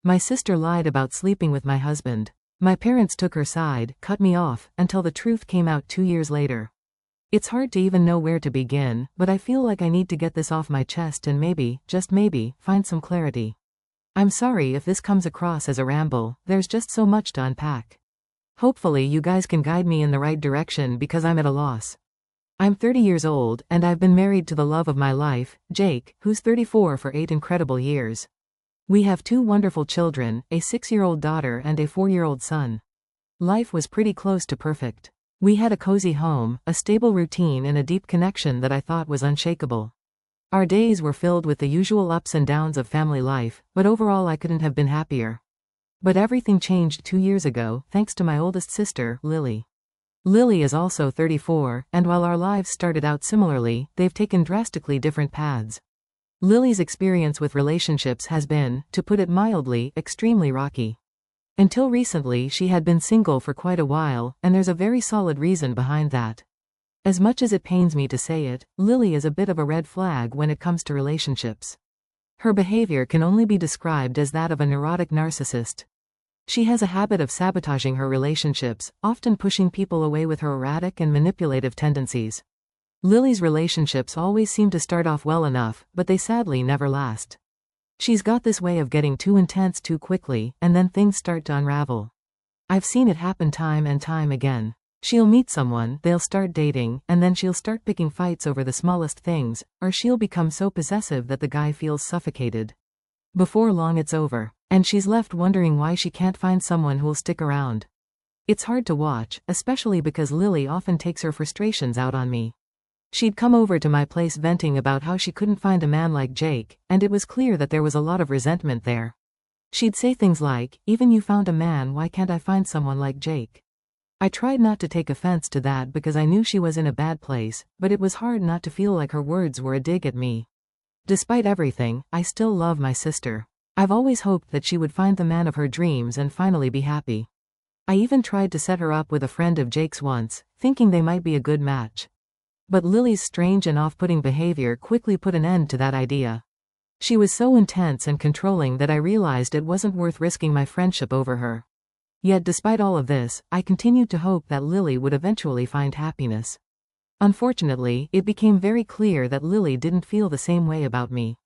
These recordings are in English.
My sister lied about sleeping with my husband. My parents took her side, cut me off, until the truth came out 2 years later. It's hard to even know where to begin, but I feel like I need to get this off my chest and maybe, just maybe, find some clarity. I'm sorry if this comes across as a ramble, there's just so much to unpack. Hopefully you guys can guide me in the right direction because I'm at a loss. I'm 30 years old, and I've been married to the love of my life, Jake, who's 34 for 8 incredible years. We have 2 wonderful children, a 6-year-old daughter and a 4-year-old son. Life was pretty close to perfect. We had a cozy home, a stable routine and a deep connection that I thought was unshakable. Our days were filled with the usual ups and downs of family life, but overall I couldn't have been happier. But everything changed 2 years ago, thanks to my oldest sister, Lily. Lily is also 34, and while our lives started out similarly, they've taken drastically different paths. Lily's experience with relationships has been, to put it mildly, extremely rocky. Until recently she had been single for quite a while, and there's a very solid reason behind that. As much as it pains me to say it, Lily is a bit of a red flag when it comes to relationships. Her behavior can only be described as that of a neurotic narcissist. She has a habit of sabotaging her relationships, often pushing people away with her erratic and manipulative tendencies. Lily's relationships always seem to start off well enough, but they sadly never last. She's got this way of getting too intense too quickly, and then things start to unravel. I've seen it happen time and time again. She'll meet someone, they'll start dating, and then she'll start picking fights over the smallest things, or she'll become so possessive that the guy feels suffocated. Before long it's over, and she's left wondering why she can't find someone who'll stick around. It's hard to watch, especially because Lily often takes her frustrations out on me. She'd come over to my place venting about how she couldn't find a man like Jake, and it was clear that there was a lot of resentment there. She'd say things like, "Even you found a man, why can't I find someone like Jake?" I tried not to take offense to that because I knew she was in a bad place, but it was hard not to feel like her words were a dig at me. Despite everything, I still love my sister. I've always hoped that she would find the man of her dreams and finally be happy. I even tried to set her up with a friend of Jake's once, thinking they might be a good match. But Lily's strange and off-putting behavior quickly put an end to that idea. She was so intense and controlling that I realized it wasn't worth risking my friendship over her. Yet despite all of this, I continued to hope that Lily would eventually find happiness. Unfortunately, it became very clear that Lily didn't feel the same way about me.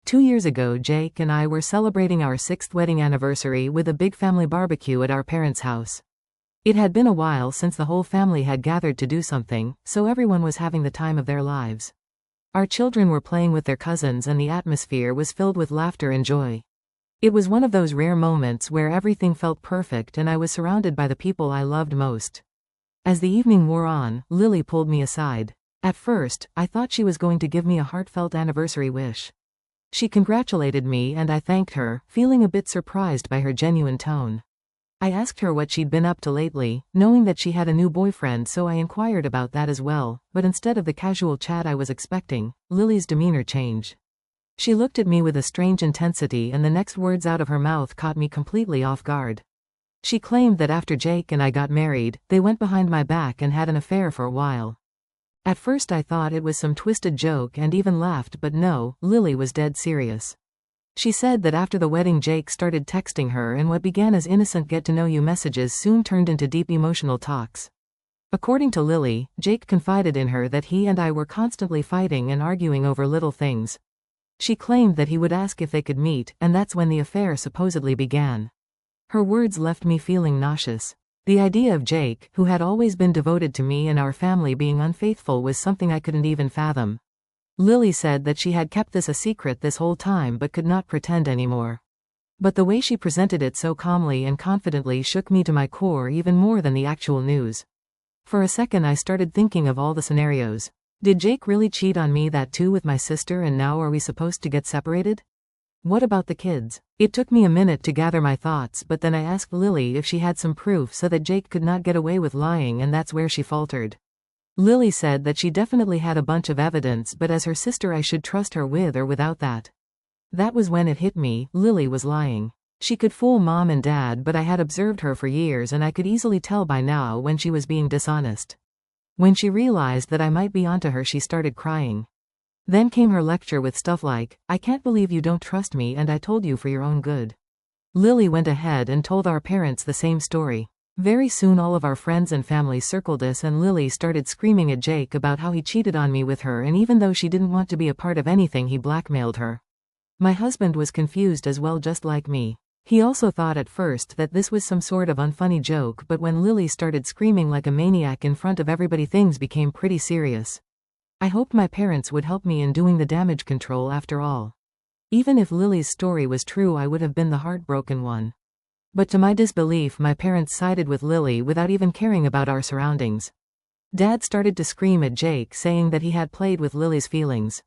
2 years ago Jake and I were celebrating our 6th wedding anniversary with a big family barbecue at our parents' house. It had been a while since the whole family had gathered to do something, so everyone was having the time of their lives. Our children were playing with their cousins and the atmosphere was filled with laughter and joy. It was one of those rare moments where everything felt perfect and I was surrounded by the people I loved most. As the evening wore on, Lily pulled me aside. At first, I thought she was going to give me a heartfelt anniversary wish. She congratulated me and I thanked her, feeling a bit surprised by her genuine tone. I asked her what she'd been up to lately, knowing that she had a new boyfriend, so I inquired about that as well, but instead of the casual chat I was expecting, Lily's demeanor changed. She looked at me with a strange intensity and the next words out of her mouth caught me completely off guard. She claimed that after Jake and I got married, they went behind my back and had an affair for a while. At first I thought it was some twisted joke and even laughed, but no, Lily was dead serious. She said that after the wedding Jake started texting her and what began as innocent get-to-know-you messages soon turned into deep emotional talks. According to Lily, Jake confided in her that he and I were constantly fighting and arguing over little things. She claimed that he would ask if they could meet, and that's when the affair supposedly began. Her words left me feeling nauseous. The idea of Jake, who had always been devoted to me and our family, being unfaithful was something I couldn't even fathom. Lily said that she had kept this a secret this whole time but could not pretend anymore. But the way she presented it so calmly and confidently shook me to my core even more than the actual news. For a second I started thinking of all the scenarios. Did Jake really cheat on me that too with my sister, and now are we supposed to get separated? What about the kids? It took me a minute to gather my thoughts, but then I asked Lily if she had some proof so that Jake could not get away with lying, and that's where she faltered. Lily said that she definitely had a bunch of evidence, but as her sister I should trust her with or without that. That was when it hit me, Lily was lying. She could fool mom and dad, but I had observed her for years and I could easily tell by now when she was being dishonest. When she realized that I might be onto her, she started crying. Then came her lecture with stuff like, "I can't believe you don't trust me and I told you for your own good." Lily went ahead and told our parents the same story. Very soon all of our friends and family circled us and Lily started screaming at Jake about how he cheated on me with her, and even though she didn't want to be a part of anything, he blackmailed her. My husband was confused as well, just like me. He also thought at first that this was some sort of unfunny joke, but when Lily started screaming like a maniac in front of everybody, things became pretty serious. I hoped my parents would help me in doing the damage control after all. Even if Lily's story was true, I would have been the heartbroken one. But to my disbelief, my parents sided with Lily without even caring about our surroundings. Dad started to scream at Jake, saying that he had played with Lily's feelings.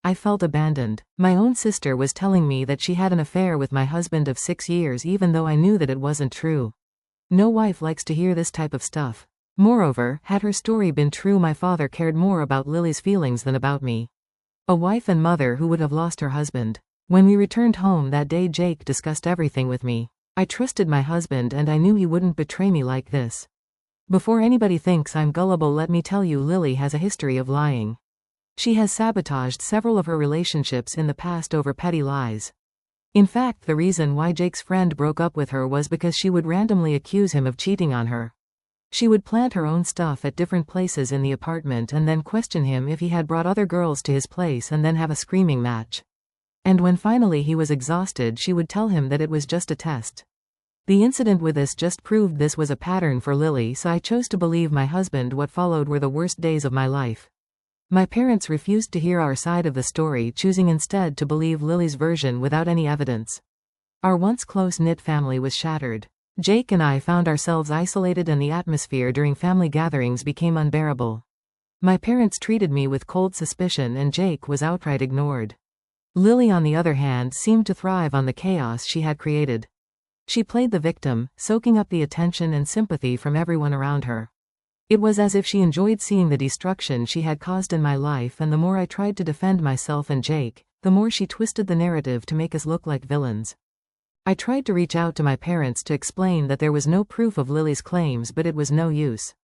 I felt abandoned. My own sister was telling me that she had an affair with my husband of 6 years, even though I knew that it wasn't true. No wife likes to hear this type of stuff. Moreover, had her story been true, my father cared more about Lily's feelings than about me. A wife and mother who would have lost her husband. When we returned home that day, Jake discussed everything with me. I trusted my husband and I knew he wouldn't betray me like this. Before anybody thinks I'm gullible, let me tell you, Lily has a history of lying. She has sabotaged several of her relationships in the past over petty lies. In fact, the reason why Jake's friend broke up with her was because she would randomly accuse him of cheating on her. She would plant her own stuff at different places in the apartment and then question him if he had brought other girls to his place and then have a screaming match. And when finally he was exhausted, she would tell him that it was just a test. The incident with us just proved this was a pattern for Lily, so I chose to believe my husband. What followed were the worst days of my life. My parents refused to hear our side of the story, choosing instead to believe Lily's version without any evidence. Our once close-knit family was shattered. Jake and I found ourselves isolated and the atmosphere during family gatherings became unbearable. My parents treated me with cold suspicion and Jake was outright ignored. Lily, on the other hand, seemed to thrive on the chaos she had created. She played the victim, soaking up the attention and sympathy from everyone around her. It was as if she enjoyed seeing the destruction she had caused in my life, and the more I tried to defend myself and Jake, the more she twisted the narrative to make us look like villains. I tried to reach out to my parents to explain that there was no proof of Lily's claims, but it was no use.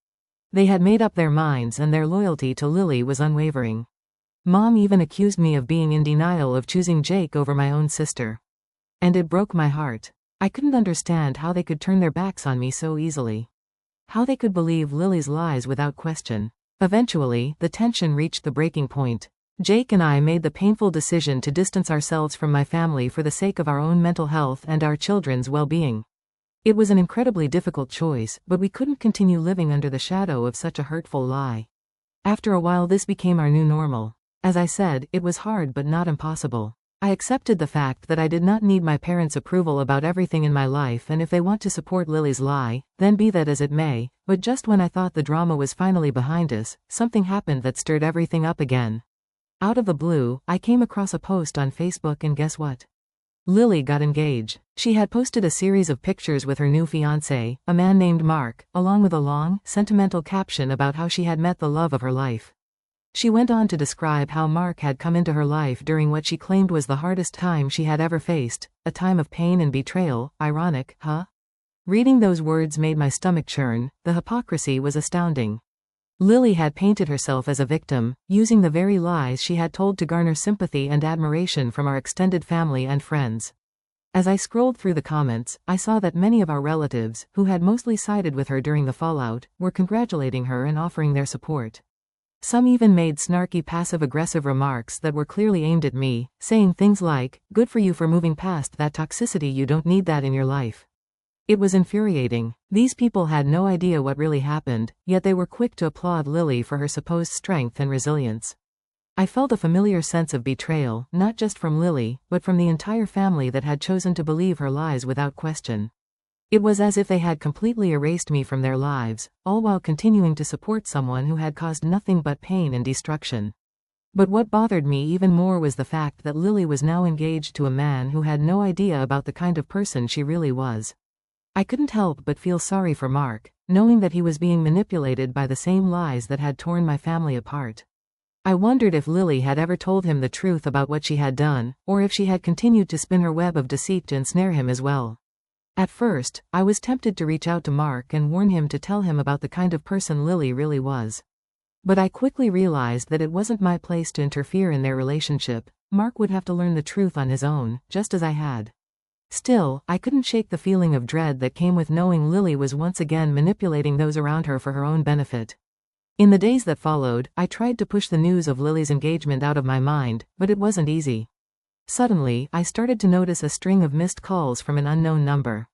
They had made up their minds and their loyalty to Lily was unwavering. Mom even accused me of being in denial of choosing Jake over my own sister. And it broke my heart. I couldn't understand how they could turn their backs on me so easily. How they could believe Lily's lies without question. Eventually, the tension reached the breaking point. Jake and I made the painful decision to distance ourselves from my family for the sake of our own mental health and our children's well-being. It was an incredibly difficult choice, but we couldn't continue living under the shadow of such a hurtful lie. After a while, this became our new normal. As I said, it was hard but not impossible. I accepted the fact that I did not need my parents' approval about everything in my life, and if they want to support Lily's lie, then be that as it may. But just when I thought the drama was finally behind us, something happened that stirred everything up again. Out of the blue, I came across a post on Facebook, and guess what? Lily got engaged. She had posted a series of pictures with her new fiancé, a man named Mark, along with a long, sentimental caption about how she had met the love of her life. She went on to describe how Mark had come into her life during what she claimed was the hardest time she had ever faced, a time of pain and betrayal. Ironic, huh? Reading those words made my stomach churn. The hypocrisy was astounding. Lily had painted herself as a victim, using the very lies she had told to garner sympathy and admiration from our extended family and friends. As I scrolled through the comments, I saw that many of our relatives, who had mostly sided with her during the fallout, were congratulating her and offering their support. Some even made snarky passive-aggressive remarks that were clearly aimed at me, saying things like, "Good for you for moving past that toxicity, you don't need that in your life." It was infuriating. These people had no idea what really happened, yet they were quick to applaud Lily for her supposed strength and resilience. I felt a familiar sense of betrayal, not just from Lily, but from the entire family that had chosen to believe her lies without question. It was as if they had completely erased me from their lives, all while continuing to support someone who had caused nothing but pain and destruction. But what bothered me even more was the fact that Lily was now engaged to a man who had no idea about the kind of person she really was. I couldn't help but feel sorry for Mark, knowing that he was being manipulated by the same lies that had torn my family apart. I wondered if Lily had ever told him the truth about what she had done, or if she had continued to spin her web of deceit to ensnare him as well. At first, I was tempted to reach out to Mark and warn him to tell him about the kind of person Lily really was. But I quickly realized that it wasn't my place to interfere in their relationship. Mark would have to learn the truth on his own, just as I had. Still, I couldn't shake the feeling of dread that came with knowing Lily was once again manipulating those around her for her own benefit. In the days that followed, I tried to push the news of Lily's engagement out of my mind, but it wasn't easy. Suddenly, I started to notice a string of missed calls from an unknown number.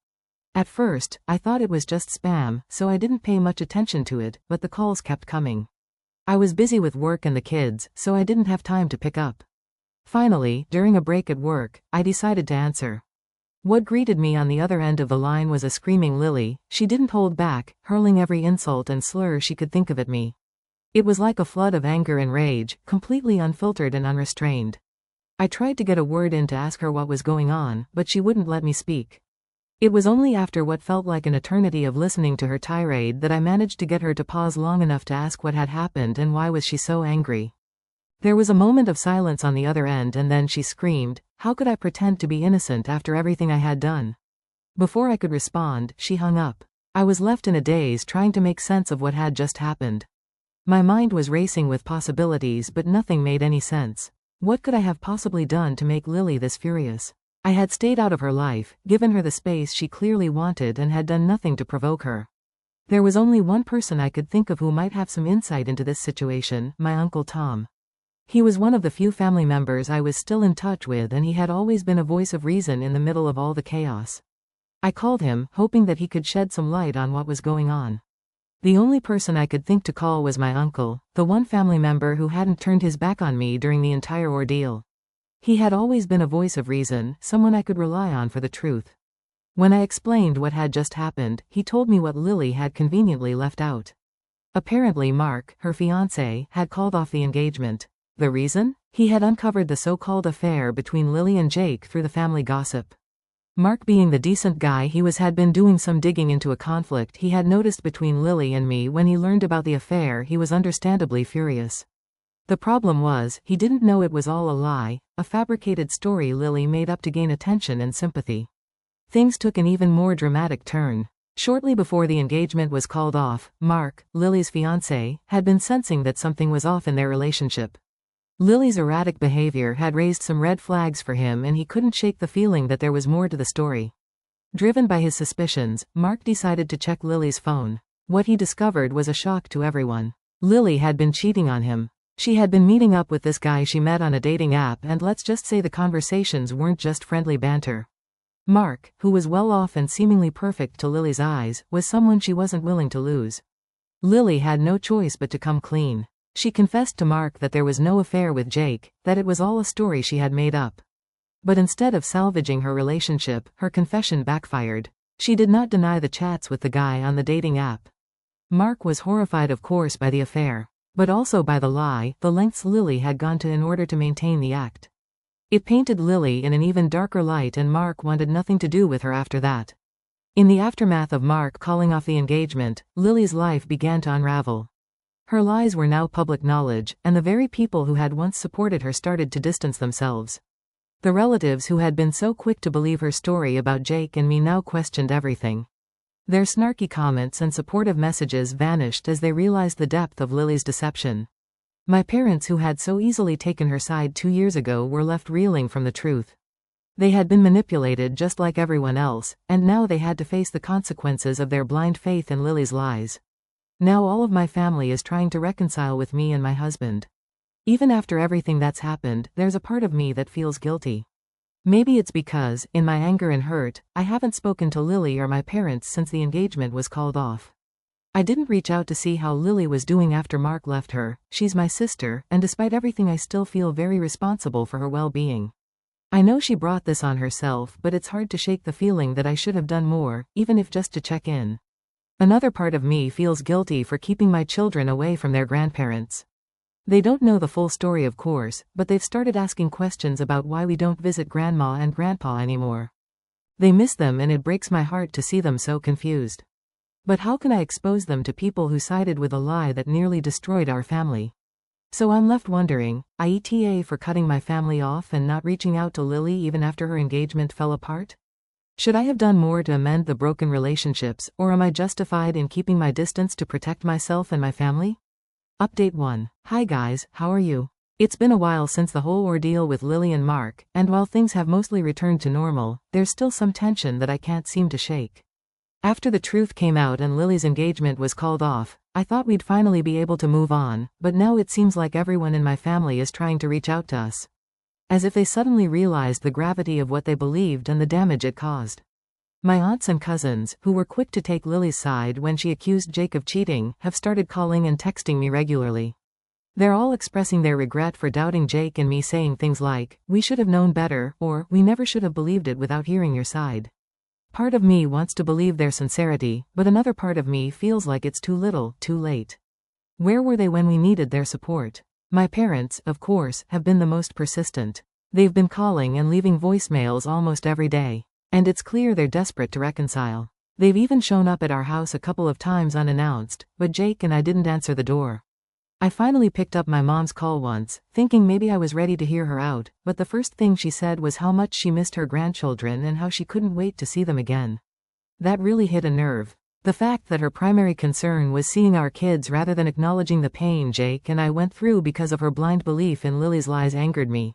At first, I thought it was just spam, so I didn't pay much attention to it, but the calls kept coming. I was busy with work and the kids, so I didn't have time to pick up. Finally, during a break at work, I decided to answer. What greeted me on the other end of the line was a screaming Lily. She didn't hold back, hurling every insult and slur she could think of at me. It was like a flood of anger and rage, completely unfiltered and unrestrained. I tried to get a word in to ask her what was going on, but she wouldn't let me speak. It was only after what felt like an eternity of listening to her tirade that I managed to get her to pause long enough to ask what had happened and why was she so angry. There was a moment of silence on the other end and then she screamed, "How could I pretend to be innocent after everything I had done?" Before I could respond, she hung up. I was left in a daze trying to make sense of what had just happened. My mind was racing with possibilities but nothing made any sense. What could I have possibly done to make Lily this furious? I had stayed out of her life, given her the space she clearly wanted and had done nothing to provoke her. There was only one person I could think of who might have some insight into this situation, my Uncle Tom. He was one of the few family members I was still in touch with and he had always been a voice of reason in the middle of all the chaos. I called him, hoping that he could shed some light on what was going on. The only person I could think to call was my uncle, the one family member who hadn't turned his back on me during the entire ordeal. He had always been a voice of reason, someone I could rely on for the truth. When I explained what had just happened, he told me what Lily had conveniently left out. Apparently Mark, her fiancé, had called off the engagement. The reason? He had uncovered the so-called affair between Lily and Jake through the family gossip. Mark, being the decent guy he was, had been doing some digging into a conflict he had noticed between Lily and me. When he learned about the affair, he was understandably furious. The problem was, he didn't know it was all a lie, a fabricated story Lily made up to gain attention and sympathy. Things took an even more dramatic turn. Shortly before the engagement was called off, Mark, Lily's fiancé, had been sensing that something was off in their relationship. Lily's erratic behavior had raised some red flags for him and he couldn't shake the feeling that there was more to the story. Driven by his suspicions, Mark decided to check Lily's phone. What he discovered was a shock to everyone. Lily had been cheating on him. She had been meeting up with this guy she met on a dating app, and let's just say the conversations weren't just friendly banter. Mark, who was well off and seemingly perfect to Lily's eyes, was someone she wasn't willing to lose. Lily had no choice but to come clean. She confessed to Mark that there was no affair with Jake, that it was all a story she had made up. But instead of salvaging her relationship, her confession backfired. She did not deny the chats with the guy on the dating app. Mark was horrified, of course, by the affair, but also by the lie, the lengths Lily had gone to in order to maintain the act. It painted Lily in an even darker light and Mark wanted nothing to do with her after that. In the aftermath of Mark calling off the engagement, Lily's life began to unravel. Her lies were now public knowledge, and the very people who had once supported her started to distance themselves. The relatives who had been so quick to believe her story about Jake and me now questioned everything. Their snarky comments and supportive messages vanished as they realized the depth of Lily's deception. My parents, who had so easily taken her side 2 years ago, were left reeling from the truth. They had been manipulated just like everyone else, and now they had to face the consequences of their blind faith in Lily's lies. Now all of my family is trying to reconcile with me and my husband. Even after everything that's happened, there's a part of me that feels guilty. Maybe it's because, in my anger and hurt, I haven't spoken to Lily or my parents since the engagement was called off. I didn't reach out to see how Lily was doing after Mark left her. She's my sister, and despite everything I still feel very responsible for her well-being. I know she brought this on herself, but it's hard to shake the feeling that I should have done more, even if just to check in. Another part of me feels guilty for keeping my children away from their grandparents. They don't know the full story, of course, but they've started asking questions about why we don't visit Grandma and Grandpa anymore. They miss them and it breaks my heart to see them so confused. But how can I expose them to people who sided with a lie that nearly destroyed our family? So I'm left wondering, IETA for cutting my family off and not reaching out to Lily even after her engagement fell apart? Should I have done more to amend the broken relationships, or am I justified in keeping my distance to protect myself and my family? Update 1. Hi guys, how are you? It's been a while since the whole ordeal with Lily and Mark, and while things have mostly returned to normal, there's still some tension that I can't seem to shake. After the truth came out and Lily's engagement was called off, I thought we'd finally be able to move on, but now it seems like everyone in my family is trying to reach out to us. As if they suddenly realized the gravity of what they believed and the damage it caused. My aunts and cousins, who were quick to take Lily's side when she accused Jake of cheating, have started calling and texting me regularly. They're all expressing their regret for doubting Jake and me, saying things like, "We should have known better," or "We never should have believed it without hearing your side." Part of me wants to believe their sincerity, but another part of me feels like it's too little, too late. Where were they when we needed their support? My parents, of course, have been the most persistent. They've been calling and leaving voicemails almost every day. And it's clear they're desperate to reconcile. They've even shown up at our house a couple of times unannounced, but Jake and I didn't answer the door. I finally picked up my mom's call once, thinking maybe I was ready to hear her out, but the first thing she said was how much she missed her grandchildren and how she couldn't wait to see them again. That really hit a nerve. The fact that her primary concern was seeing our kids rather than acknowledging the pain Jake and I went through because of her blind belief in Lily's lies angered me.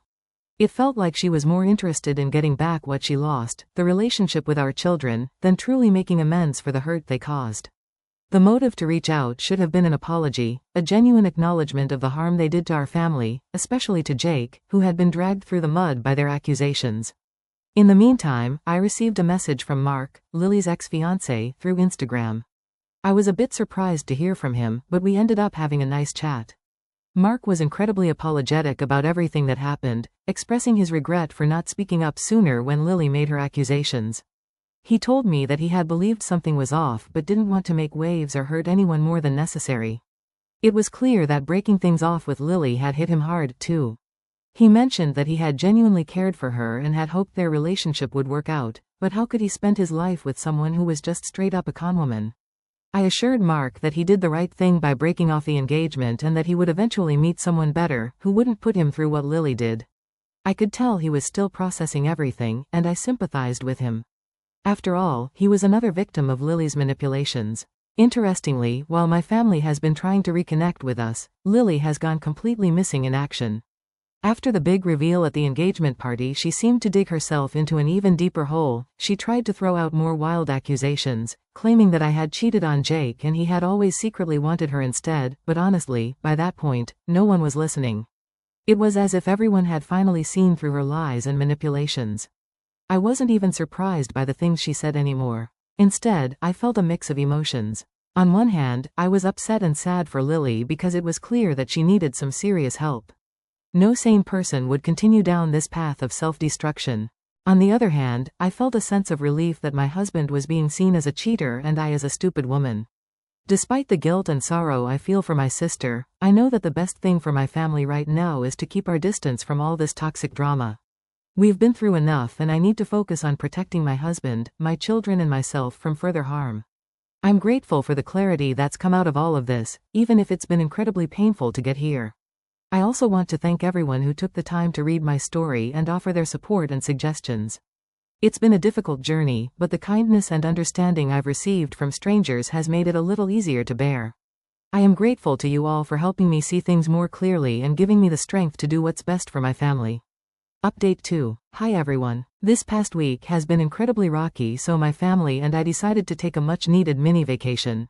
It felt like she was more interested in getting back what she lost, the relationship with our children, than truly making amends for the hurt they caused. The motive to reach out should have been an apology, a genuine acknowledgement of the harm they did to our family, especially to Jake, who had been dragged through the mud by their accusations. In the meantime, I received a message from Mark, Lily's ex-fiancé, through Instagram. I was a bit surprised to hear from him, but we ended up having a nice chat. Mark was incredibly apologetic about everything that happened, expressing his regret for not speaking up sooner when Lily made her accusations. He told me that he had believed something was off but didn't want to make waves or hurt anyone more than necessary. It was clear that breaking things off with Lily had hit him hard, too. He mentioned that he had genuinely cared for her and had hoped their relationship would work out, but how could he spend his life with someone who was just straight up a conwoman? I assured Mark that he did the right thing by breaking off the engagement and that he would eventually meet someone better, who wouldn't put him through what Lily did. I could tell he was still processing everything, and I sympathized with him. After all, he was another victim of Lily's manipulations. Interestingly, while my family has been trying to reconnect with us, Lily has gone completely missing in action. After the big reveal at the engagement party, she seemed to dig herself into an even deeper hole. She tried to throw out more wild accusations, claiming that I had cheated on Jake and he had always secretly wanted her instead, but honestly, by that point, no one was listening. It was as if everyone had finally seen through her lies and manipulations. I wasn't even surprised by the things she said anymore. Instead, I felt a mix of emotions. On one hand, I was upset and sad for Lily because it was clear that she needed some serious help. No sane person would continue down this path of self-destruction. On the other hand, I felt a sense of relief that my husband was being seen as a cheater and I as a stupid woman. Despite the guilt and sorrow I feel for my sister, I know that the best thing for my family right now is to keep our distance from all this toxic drama. We've been through enough and I need to focus on protecting my husband, my children and myself from further harm. I'm grateful for the clarity that's come out of all of this, even if it's been incredibly painful to get here. I also want to thank everyone who took the time to read my story and offer their support and suggestions. It's been a difficult journey, but the kindness and understanding I've received from strangers has made it a little easier to bear. I am grateful to you all for helping me see things more clearly and giving me the strength to do what's best for my family. Update 2. Hi everyone. This past week has been incredibly rocky, so my family and I decided to take a much-needed mini-vacation.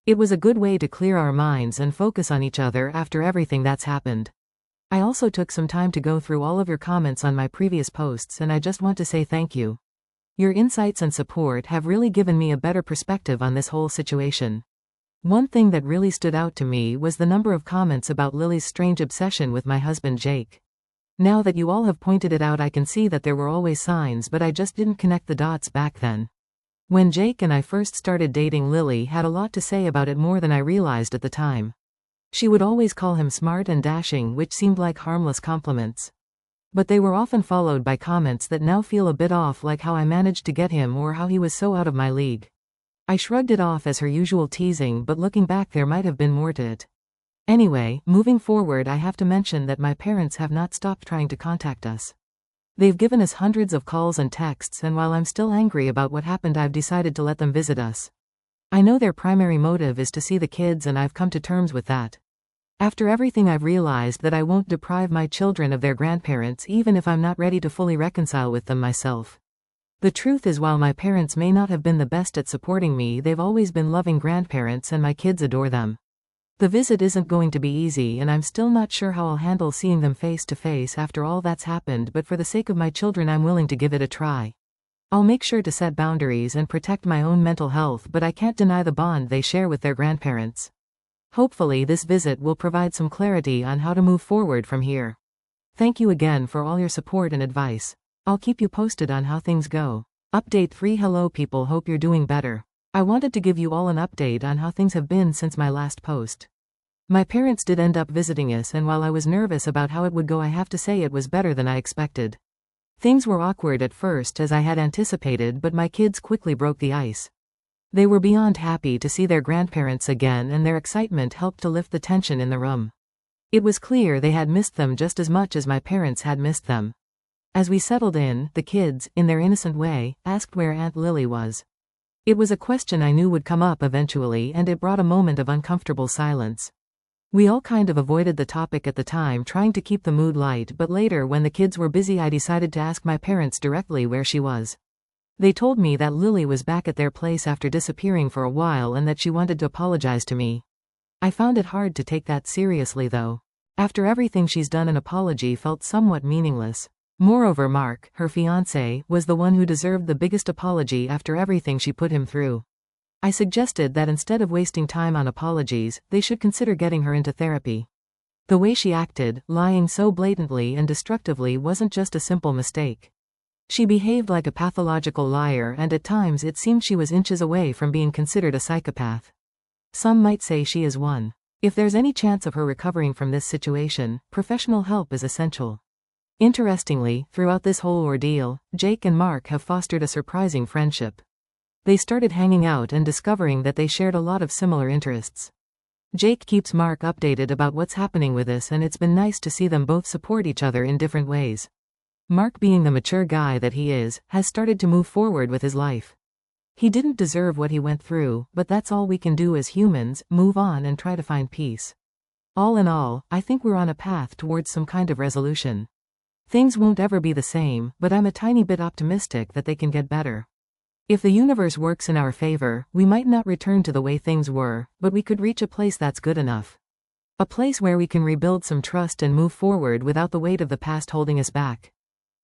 It was a good way to clear our minds and focus on each other after everything that's happened. I also took some time to go through all of your comments on my previous posts and I just want to say thank you. Your insights and support have really given me a better perspective on this whole situation. One thing that really stood out to me was the number of comments about Lily's strange obsession with my husband Jake. Now that you all have pointed it out, I can see that there were always signs, but I just didn't connect the dots back then. When Jake and I first started dating, Lily had a lot to say about it, more than I realized at the time. She would always call him smart and dashing, which seemed like harmless compliments. But they were often followed by comments that now feel a bit off, like how I managed to get him or how he was so out of my league. I shrugged it off as her usual teasing, but looking back there might have been more to it. Anyway, moving forward, I have to mention that my parents have not stopped trying to contact us. They've given us hundreds of calls and texts, and while I'm still angry about what happened, I've decided to let them visit us. I know their primary motive is to see the kids, and I've come to terms with that. After everything I've realized that I won't deprive my children of their grandparents even if I'm not ready to fully reconcile with them myself. The truth is, while my parents may not have been the best at supporting me, they've always been loving grandparents and my kids adore them. The visit isn't going to be easy and I'm still not sure how I'll handle seeing them face to face after all that's happened, but for the sake of my children I'm willing to give it a try. I'll make sure to set boundaries and protect my own mental health, but I can't deny the bond they share with their grandparents. Hopefully this visit will provide some clarity on how to move forward from here. Thank you again for all your support and advice. I'll keep you posted on how things go. Update 3. Hello people, hope you're doing better. I wanted to give you all an update on how things have been since my last post. My parents did end up visiting us, and while I was nervous about how it would go, I have to say it was better than I expected. Things were awkward at first as I had anticipated, but my kids quickly broke the ice. They were beyond happy to see their grandparents again, and their excitement helped to lift the tension in the room. It was clear they had missed them just as much as my parents had missed them. As we settled in, the kids, in their innocent way, asked where Aunt Lily was. It was a question I knew would come up eventually, and it brought a moment of uncomfortable silence. We all kind of avoided the topic at the time, trying to keep the mood light, but later when the kids were busy I decided to ask my parents directly where she was. They told me that Lily was back at their place after disappearing for a while and that she wanted to apologize to me. I found it hard to take that seriously though. After everything she's done, an apology felt somewhat meaningless. Moreover, Mark, her fiancé, was the one who deserved the biggest apology after everything she put him through. I suggested that instead of wasting time on apologies, they should consider getting her into therapy. The way she acted, lying so blatantly and destructively, wasn't just a simple mistake. She behaved like a pathological liar, and at times it seemed she was inches away from being considered a psychopath. Some might say she is one. If there's any chance of her recovering from this situation, professional help is essential. Interestingly, throughout this whole ordeal, Jake and Mark have fostered a surprising friendship. They started hanging out and discovering that they shared a lot of similar interests. Jake keeps Mark updated about what's happening with us, and it's been nice to see them both support each other in different ways. Mark, being the mature guy that he is, has started to move forward with his life. He didn't deserve what he went through, but that's all we can do as humans, move on and try to find peace. All in all, I think we're on a path towards some kind of resolution. Things won't ever be the same, but I'm a tiny bit optimistic that they can get better. If the universe works in our favor, we might not return to the way things were, but we could reach a place that's good enough. A place where we can rebuild some trust and move forward without the weight of the past holding us back.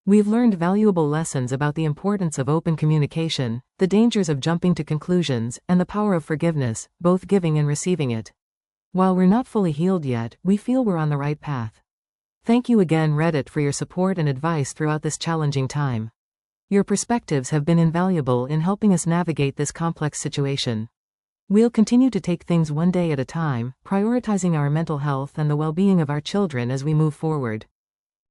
We've learned valuable lessons about the importance of open communication, the dangers of jumping to conclusions, and the power of forgiveness, both giving and receiving it. While we're not fully healed yet, we feel we're on the right path. Thank you again, Reddit, for your support and advice throughout this challenging time. Your perspectives have been invaluable in helping us navigate this complex situation. We'll continue to take things one day at a time, prioritizing our mental health and the well-being of our children as we move forward.